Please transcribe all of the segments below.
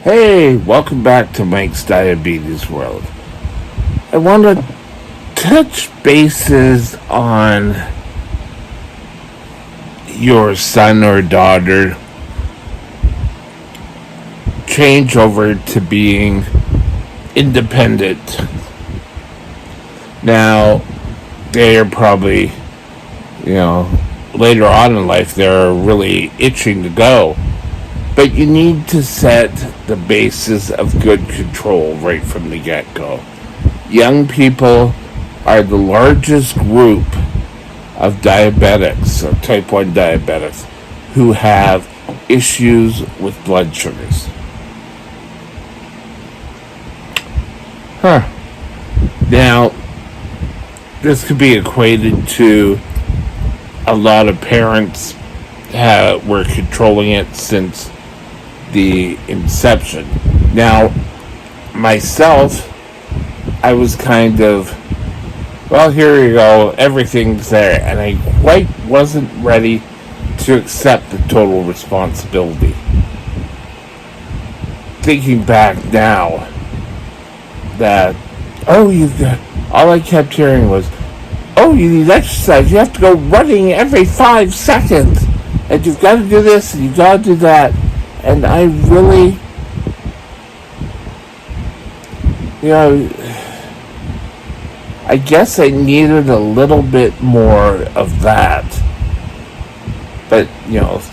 Hey, welcome back to Mike's Diabetes World. I want to touch bases on your son or daughter change over to being independent. Now, they are probably, later on in life, they're really itching to go. But you need to set the basis of good control right from the get-go. Young people are the largest group of diabetics, or type 1 diabetics, who have issues with blood sugars. Now, this could be equated to a lot of parents were controlling it since the inception. Now, myself, I was kind of, well, here you go, everything's there, and I quite wasn't ready to accept the total responsibility. Thinking back now, that, all I kept hearing was, you need exercise, you have to go running every 5 seconds, and you've got to do this, and you've got to do that. And I really, I guess I needed a little bit more of that. But,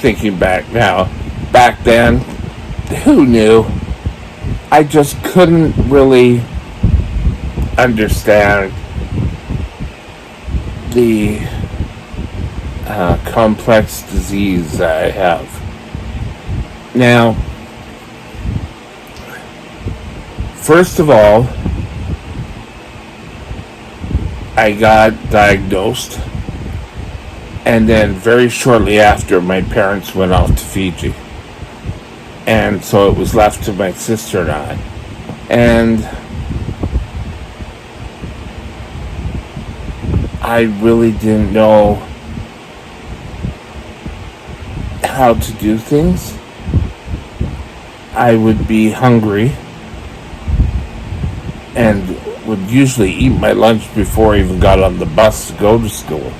thinking back now, back then, who knew? I just couldn't really understand the complex disease that I have. Now, first of all, I got diagnosed, and then very shortly after, my parents went off to Fiji. And so it was left to my sister and I. And I really didn't know how to do things. I would be hungry and would usually eat my lunch before I even got on the bus to go to school.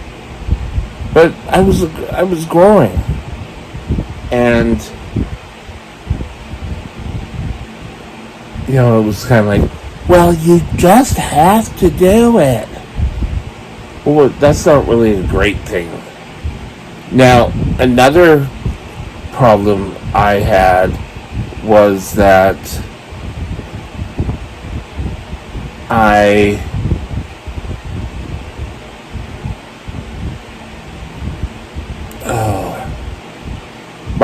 But I was growing, and it was kind of like, well, you just have to do it. Well, that's not really a great thing. Now, another problem I had was that my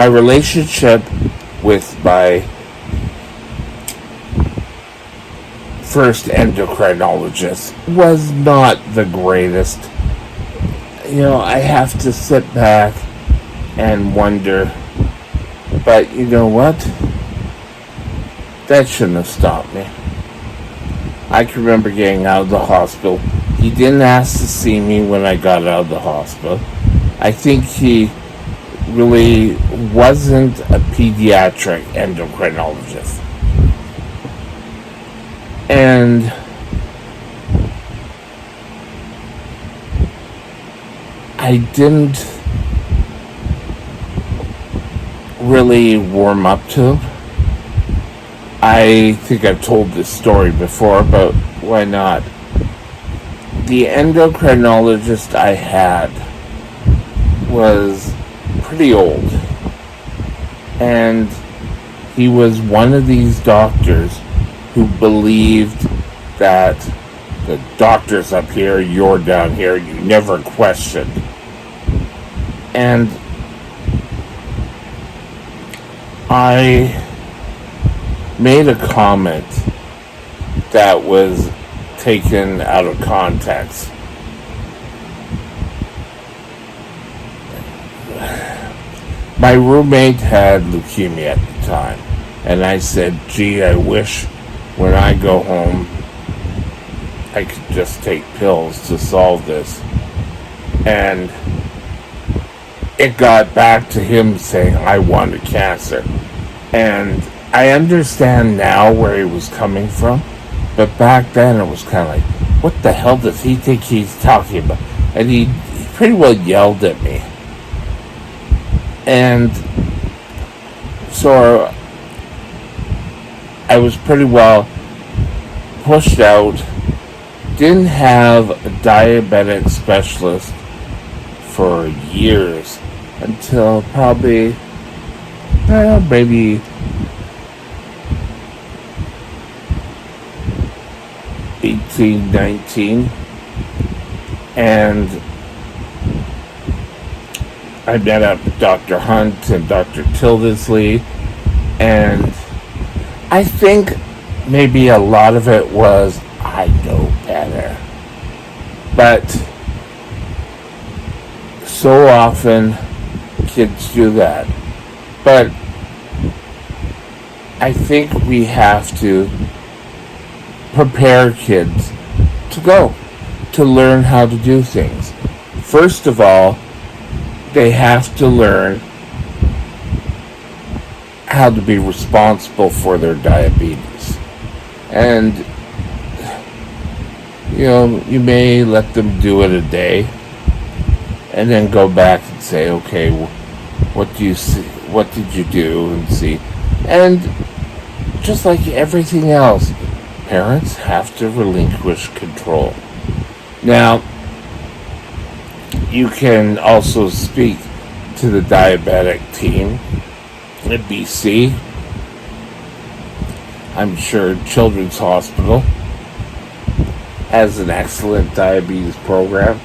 relationship with my first endocrinologist was not the greatest. I have to sit back and wonder, but you know what? That shouldn't have stopped me. I can remember getting out of the hospital. He didn't ask to see me when I got out of the hospital. I think he really wasn't a pediatric endocrinologist. And I didn't really warm up to him. I think I've told this story before, but why not? The endocrinologist I had was pretty old. And he was one of these doctors who believed that the doctor's up here, you're down here, you never questioned. And I made a comment that was taken out of context. My roommate had leukemia at the time, and I said, gee, I wish when I go home I could just take pills to solve this. And it got back to him saying I wanted cancer. And I understand now where he was coming from, but back then it was kind of like, what the hell does he think he's talking about? And he pretty well yelled at me. And so I was pretty well pushed out. Didn't have a diabetic specialist for years until probably maybe 18, 19. And I met up with Dr. Hunt and Dr. Tildesley, and I think maybe a lot of it was I know better. But so often kids do that. But I think we have to prepare kids to go, to learn how to do things. First of all, they have to learn how to be responsible for their diabetes. And, you may let them do it a day and then go back and say, okay, what do you see? What did you do? And see. And just like everything else, parents have to relinquish control. Now, you can also speak to the diabetic team at BC. I'm sure Children's Hospital has an excellent diabetes program.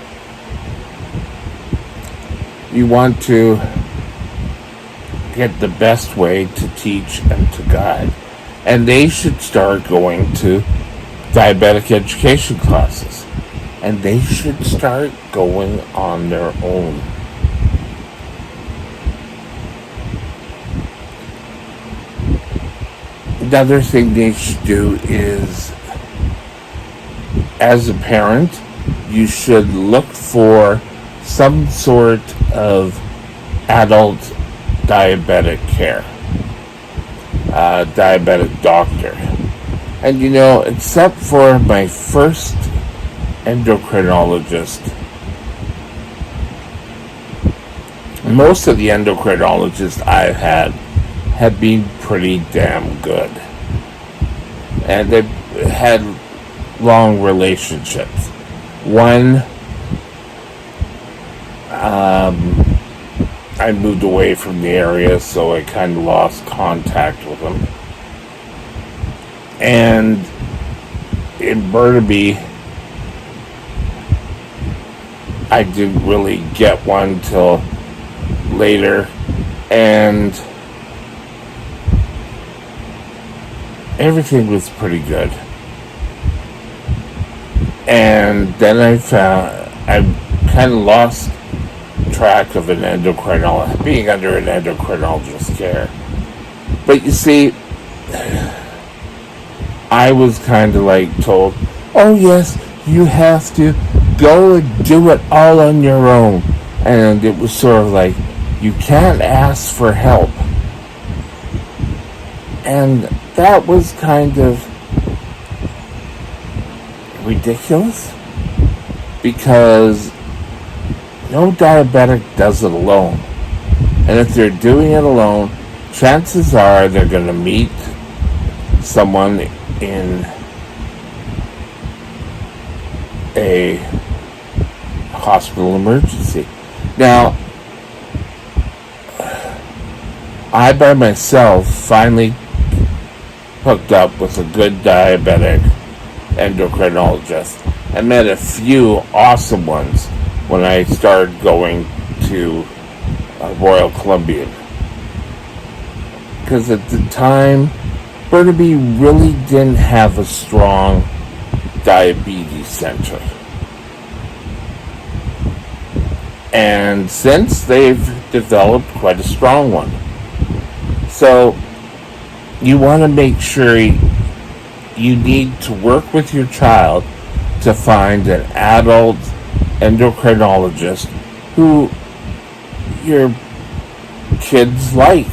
You want to get the best way to teach and to guide. And they should start going to diabetic education classes. And they should start going on their own. Another thing they should do is, as a parent, you should look for some sort of adult diabetic care, diabetic doctor. And except for my first endocrinologist, most of the endocrinologists I've had have been pretty damn good. And they've had long relationships. One, I moved away from the area, so I kind of lost contact with them. And in Burnaby, I didn't really get one till later, and everything was pretty good. And then I kind of lost track of being under an endocrinologist care. But you see, I was kind of like told, oh yes, you have to go and do it all on your own. And it was sort of like, you can't ask for help. And that was kind of ridiculous, because no diabetic does it alone. And if they're doing it alone, chances are they're going to meet someone in a hospital emergency. Now, I by myself finally hooked up with a good diabetic endocrinologist. I met a few awesome ones when I started going to Royal Columbian. Because at the time, Burnaby really didn't have a strong diabetes center. And since they've developed quite a strong one. So you want to make sure you need to work with your child to find an adult endocrinologist who your kids like.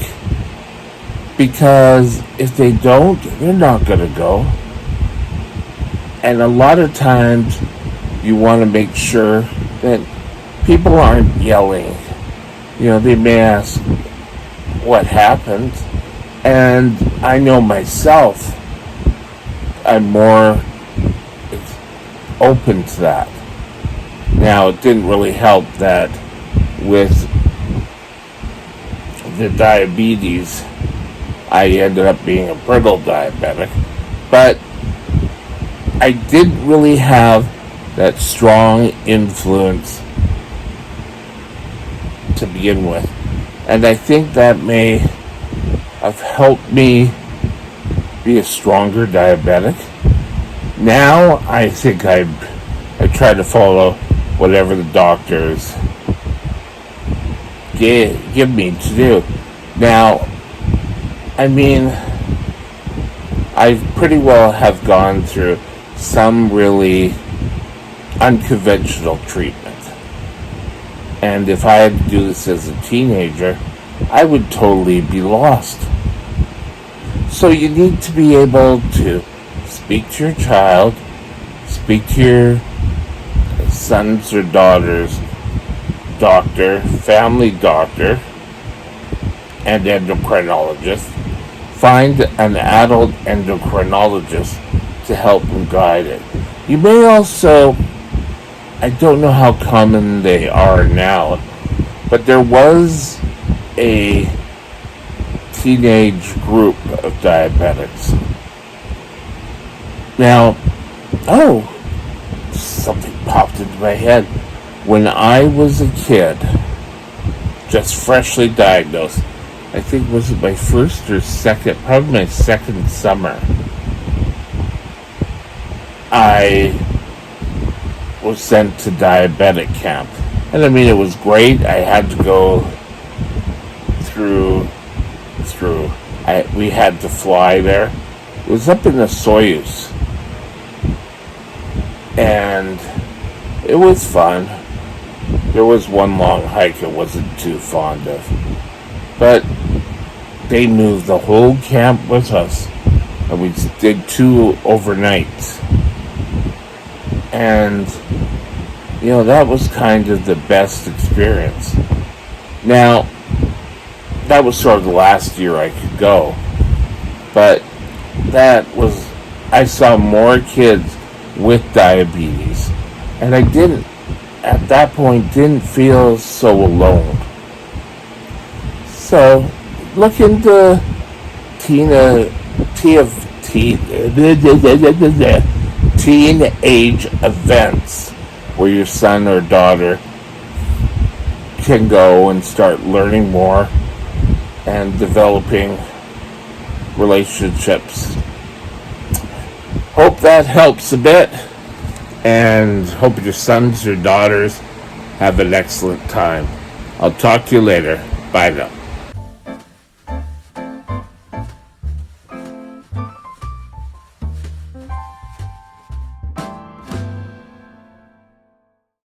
because if they don't, they're not going to go. And a lot of times you want to make sure that people aren't yelling. They may ask what happened. And I know myself, I'm more open to that. Now, it didn't really help that with the diabetes, I ended up being a brittle diabetic. But I didn't really have that strong influence to begin with. And I think that may have helped me be a stronger diabetic. Now I think I try to follow whatever the doctors give me to do. Now, I mean, I pretty well have gone through some really unconventional treatment. And if I had to do this as a teenager, I would totally be lost. So you need to be able to speak to your child, speak to your sons or daughters' doctor, family doctor, and endocrinologist. Find an adult endocrinologist to help and guide it. You may also, I don't know how common they are now, but there was a teenage group of diabetics. Now, something popped into my head. When I was a kid, just freshly diagnosed, I think was it my first or second, probably my second summer, I was sent to diabetic camp. And I mean, it was great. I had to go through we had to fly there. It was up in the Soyuz. And it was fun. There was one long hike I wasn't too fond of. But they moved the whole camp with us. And we did 2 overnights. And, that was kind of the best experience. Now, that was sort of the last year I could go. But I saw more kids with diabetes. And I at that point, didn't feel so alone. So, look into teenage events where your son or daughter can go and start learning more and developing relationships. Hope that helps a bit, and hope your sons or daughters have an excellent time. I'll talk to you later. Bye now.